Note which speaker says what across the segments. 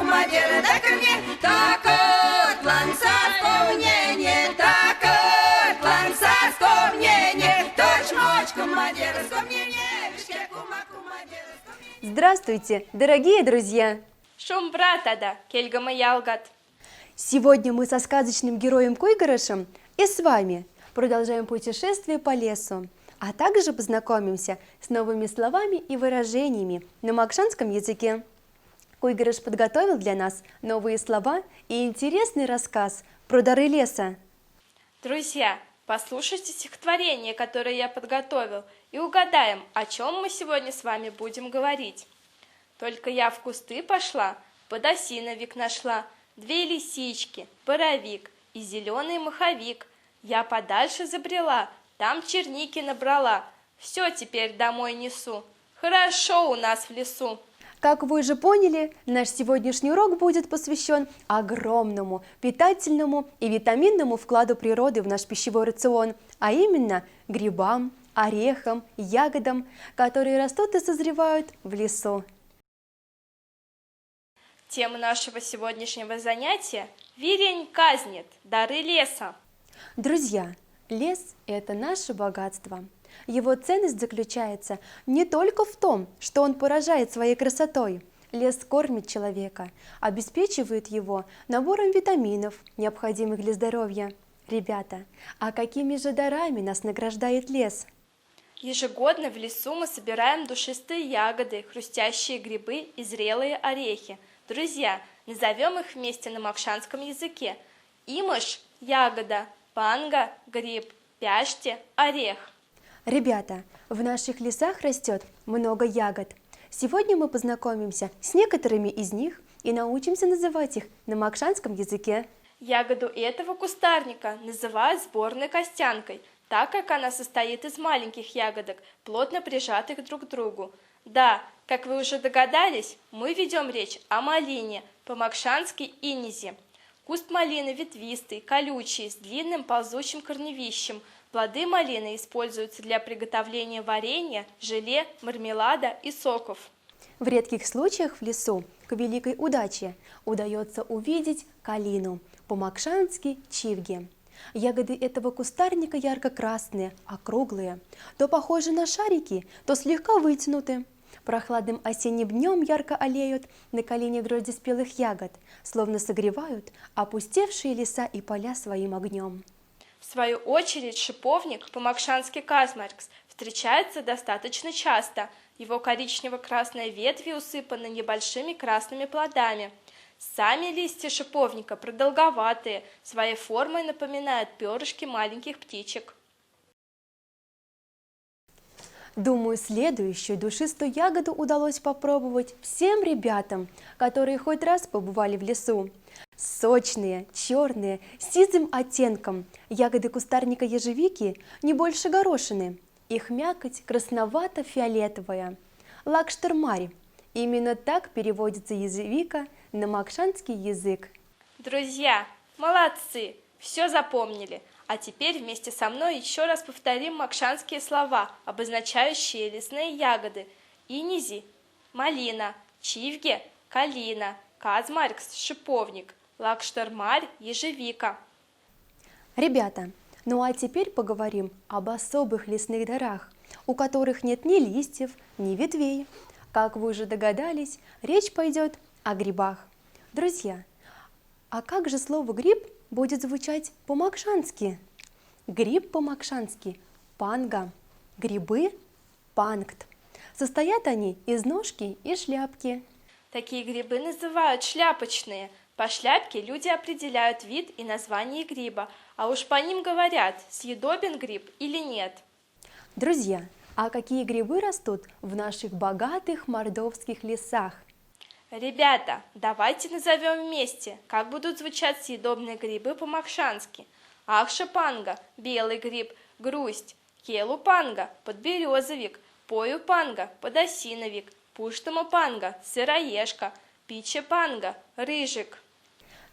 Speaker 1: кумадир, дай-ка мне такой план совпомнение, такой план совпомнение, точь-мочь, кумадир, вспомни мне, вишке кума, кумадир.
Speaker 2: Здравствуйте, дорогие друзья!
Speaker 3: Шум братада, кельгама ялгат.
Speaker 2: Сегодня мы со сказочным героем Куйгарышем и с вами продолжаем путешествие по лесу, а также познакомимся с новыми словами и выражениями на макшанском языке. Куйгарыш подготовил для нас новые слова и интересный рассказ про дары леса.
Speaker 3: Друзья, послушайте стихотворение, которое я подготовил, и угадаем, о чем мы сегодня с вами будем говорить. Только я в кусты пошла, подосиновик нашла, 2 лисички, боровик и зеленый маховик. Я подальше забрела, там черники набрала, все теперь домой несу. Хорошо у нас в лесу.
Speaker 2: Как вы уже поняли, наш сегодняшний урок будет посвящен огромному питательному и витаминному вкладу природы в наш пищевой рацион, а именно грибам, орехам, ягодам, которые растут и созревают в лесу.
Speaker 3: Тема нашего сегодняшнего занятия – «Вирень казнит. Дары леса».
Speaker 2: Друзья, лес – это наше богатство. Его ценность заключается не только в том, что он поражает своей красотой. Лес кормит человека, обеспечивает его набором витаминов, необходимых для здоровья. Ребята, а какими же дарами нас награждает лес?
Speaker 3: Ежегодно в лесу мы собираем душистые ягоды, хрустящие грибы и зрелые орехи. Друзья, назовем их вместе на макшанском языке. Имыш – ягода, панга – гриб, пяште – орех.
Speaker 2: Ребята, в наших лесах растет много ягод. Сегодня мы познакомимся с некоторыми из них и научимся называть их на макшанском языке.
Speaker 3: Ягоду этого кустарника называют сборной костянкой, так как она состоит из маленьких ягодок, плотно прижатых друг к другу. Да, как вы уже догадались, мы ведем речь о малине, по-макшански инизи. Куст малины ветвистый, колючий, с длинным ползучим корневищем. Плоды малины используются для приготовления варенья, желе, мармелада и соков.
Speaker 2: В редких случаях в лесу к великой удаче удается увидеть калину, по-макшански чивги. Ягоды этого кустарника ярко-красные, округлые, то похожи на шарики, то слегка вытянуты. Прохладным осенним днем ярко аллеют на калине грозди спелых ягод, словно согревают опустевшие леса и поля своим огнем.
Speaker 3: В свою очередь шиповник, по-макшански казмаркс, встречается достаточно часто. Его коричнево-красные ветви усыпаны небольшими красными плодами. Сами листья шиповника продолговатые, своей формой напоминают перышки маленьких птичек.
Speaker 2: Думаю, следующую душистую ягоду удалось попробовать всем ребятам, которые хоть раз побывали в лесу. Сочные, черные, с сизым оттенком, ягоды кустарника ежевики не больше горошины. Их мякоть красновато-фиолетовая. Лакштырмарь. Именно так переводится ежевика на макшанский язык.
Speaker 3: Друзья, молодцы, все запомнили. А теперь вместе со мной еще раз повторим макшанские слова, обозначающие лесные ягоды. Инизи – малина, чивге – калина, казмаркс – шиповник, лакштырмарь – ежевика.
Speaker 2: Ребята, ну а теперь поговорим об особых лесных дарах, у которых нет ни листьев, ни ветвей. Как вы уже догадались, речь пойдет о грибах. Друзья, а как же слово «гриб» будет звучать по-макшански? Гриб по-макшански – панга, грибы – пангт. Состоят они из ножки и шляпки.
Speaker 3: Такие грибы называют шляпочные. По шляпке люди определяют вид и название гриба, а уж по ним говорят, съедобен гриб или нет.
Speaker 2: Друзья, а какие грибы растут в наших богатых мордовских лесах?
Speaker 3: Ребята, давайте назовем вместе, как будут звучать съедобные грибы по-макшански. Ахшапанга – белый гриб, грусть, келупанга – подберезовик, поюпанга – подосиновик, пуштамапанга – сыроежка, пичепанга – рыжик.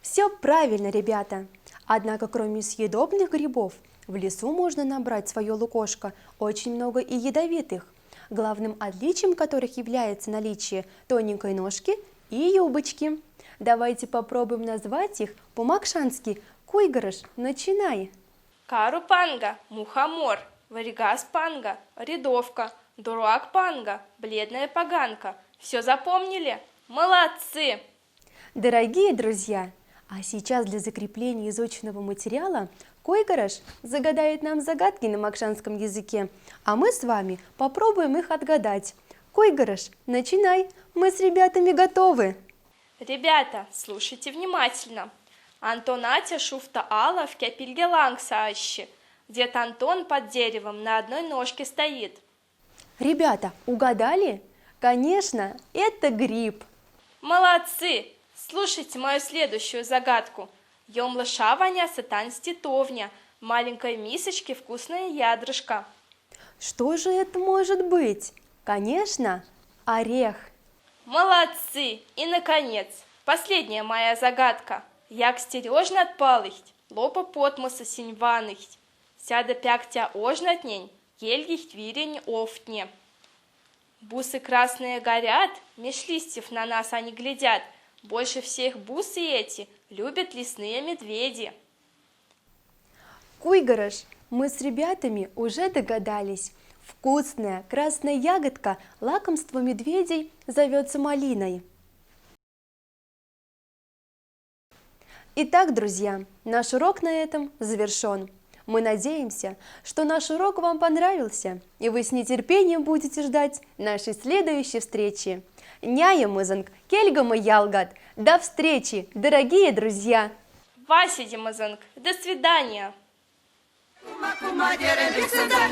Speaker 2: Все правильно, ребята. Однако, кроме съедобных грибов, в лесу можно набрать свое лукошко очень много и ядовитых, главным отличием которых является наличие тоненькой ножки и юбочки. Давайте попробуем назвать их по-макшански. Куйгарыш, начинай.
Speaker 3: Кару-панга, мухомор, варигас-панга, рядовка, дурак-панга, бледная поганка. Все запомнили? Молодцы!
Speaker 2: Дорогие друзья, а сейчас для закрепления изученного материала Куйгарыш загадает нам загадки на макшанском языке, а мы с вами попробуем их отгадать. Куйгарыш, начинай, мы с ребятами готовы.
Speaker 3: Ребята, слушайте внимательно. Антонатя шуфта ала в кепильге лангсаащи. Где-то Антон под деревом на одной ножке стоит.
Speaker 2: Ребята, угадали? Конечно, это гриб.
Speaker 3: Молодцы! Слушайте мою следующую загадку. Емла шаваня сатан ститовня. В маленькой мисочке вкусное ядрышко.
Speaker 2: Что же это может быть? Конечно, орех.
Speaker 3: Молодцы! И, наконец, последняя моя загадка. Як стережно отпалыхть, лопа потмоса синьваныхть. Сяда пяктя ожнатнень, ельгихть вирень офтне. Бусы красные горят, меж листьев на нас они глядят. Больше всех бусы эти любят лесные медведи.
Speaker 2: Куйгарыш, мы с ребятами уже догадались. Вкусная красная ягодка, лакомство медведей, зовется малиной. Итак, друзья, наш урок на этом завершен. Мы надеемся, что наш урок вам понравился, и вы с нетерпением будете ждать нашей следующей встречи. Няямызынг, кельгама ялгат. До встречи, дорогие друзья!
Speaker 3: Вася Димазанг, до свидания!
Speaker 1: Кума, кума, деревица, да,